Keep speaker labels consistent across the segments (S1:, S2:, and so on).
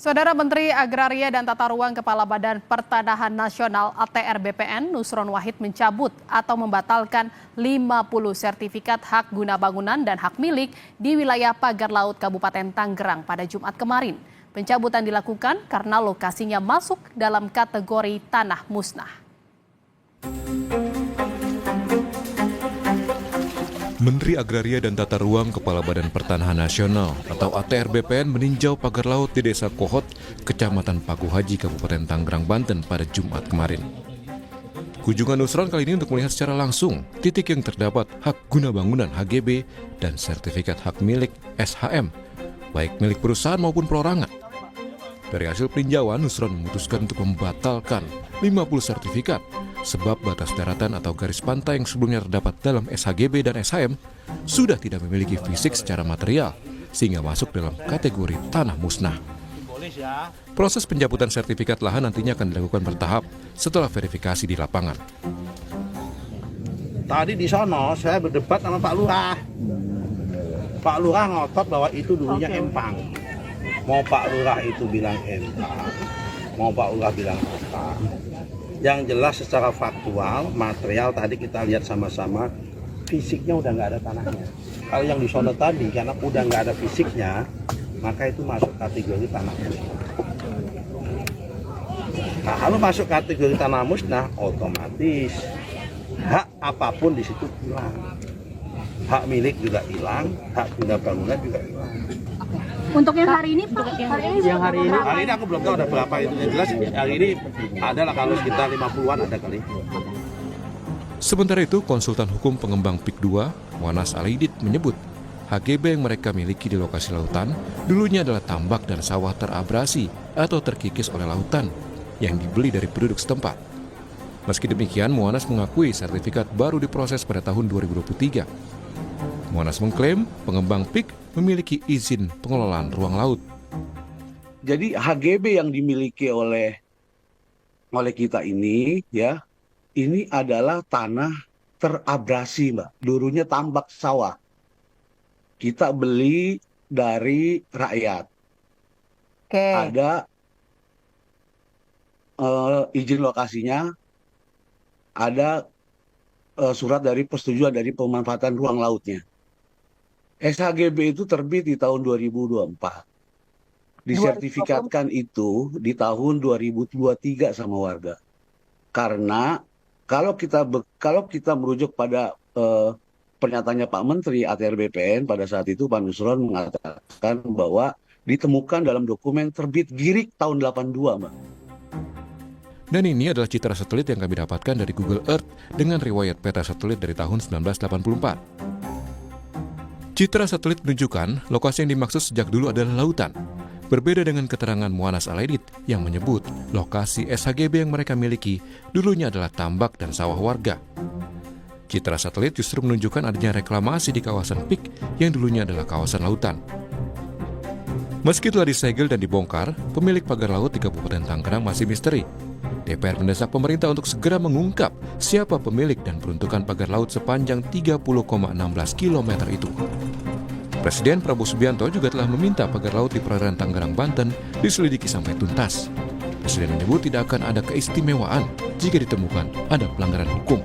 S1: Saudara Menteri Agraria dan Tata Ruang Kepala Badan Pertanahan Nasional ATR BPN Nusron Wahid mencabut atau membatalkan 50 sertifikat hak guna bangunan dan hak milik di wilayah Pagar Laut Kabupaten Tangerang pada Jumat kemarin. Pencabutan dilakukan karena lokasinya masuk dalam kategori tanah musnah.
S2: Menteri Agraria dan Tata Ruang Kepala Badan Pertanahan Nasional atau ATR BPN meninjau pagar laut di Desa Kohot, Kecamatan Paku Haji, Kabupaten Tangerang, Banten pada Jumat kemarin. Kunjungan Nusron kali ini untuk melihat secara langsung titik yang terdapat hak guna bangunan HGB dan sertifikat hak milik SHM, baik milik perusahaan maupun perorangan. Dari hasil peninjauan, Nusron memutuskan untuk membatalkan 50 sertifikat sebab batas daratan atau garis pantai yang sebelumnya terdapat dalam SHGB dan SHM sudah tidak memiliki fisik secara material sehingga masuk dalam kategori tanah musnah. Proses pencabutan sertifikat lahan nantinya akan dilakukan bertahap setelah verifikasi di lapangan.
S3: Tadi di sono saya berdebat sama Pak Lurah. Pak Lurah ngotot bahwa itu dulunya empang. Mau Pak Lurah itu bilang empang, mau Pak Lurah bilang apa. Yang jelas secara faktual, material tadi kita lihat sama-sama, fisiknya udah nggak ada tanahnya. Kalau yang di sono tadi, karena udah nggak ada fisiknya, maka itu masuk kategori tanah musnah. Nah, kalau masuk kategori tanah musnah, otomatis hak apapun di situ hilang. Hak milik juga hilang, hak guna bangunan juga hilang.
S4: Untuk yang hari ini Pak, hari ini
S3: aku belum tahu ada berapa itu. Yang jelas hari ini adalah kalau sekitar 50-an ada kali.
S2: Sementara itu, konsultan hukum pengembang PIK 2, Wanas Alaidit menyebut HGB yang mereka miliki di lokasi lautan dulunya adalah tambak dan sawah terabrasi atau terkikis oleh lautan yang dibeli dari penduduk setempat. Meski demikian, Muanas mengakui sertifikat baru diproses pada tahun 2023. Muanas mengklaim pengembang PIK memiliki izin pengelolaan ruang laut.
S5: Jadi HGB yang dimiliki oleh kita ini ya, ini adalah tanah terabrasi, Mbak. Dulunya tambak sawah. Kita beli dari rakyat.
S4: Oke.
S5: Ada izin lokasinya, ada surat dari persetujuan dari pemanfaatan ruang lautnya. SHGB itu terbit di tahun 2024. Disertifikatkan itu di tahun 2023 sama warga. Karena kalau kita merujuk pada pernyataannya Pak Menteri ATR BPN pada saat itu, Pak Nusron mengatakan bahwa ditemukan dalam dokumen terbit Girik tahun 82, Mbak.
S2: Dan ini adalah citra satelit yang kami dapatkan dari Google Earth dengan riwayat peta satelit dari tahun 1984. Citra satelit menunjukkan lokasi yang dimaksud sejak dulu adalah lautan. Berbeda dengan keterangan Muanas Alaidit yang menyebut lokasi SHGB yang mereka miliki dulunya adalah tambak dan sawah warga. Citra satelit justru menunjukkan adanya reklamasi di kawasan PIK yang dulunya adalah kawasan lautan. Meski telah disegel dan dibongkar, pemilik pagar laut di Kabupaten Tangerang masih misteri. DPR mendesak pemerintah untuk segera mengungkap siapa pemilik dan peruntukan pagar laut sepanjang 30,16 km itu. Presiden Prabowo Subianto juga telah meminta pagar laut di perairan Tangerang, Banten diselidiki sampai tuntas. Presiden menyebut tidak akan ada keistimewaan jika ditemukan ada pelanggaran hukum.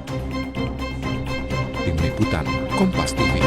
S2: Tim Liputan Kompas TV.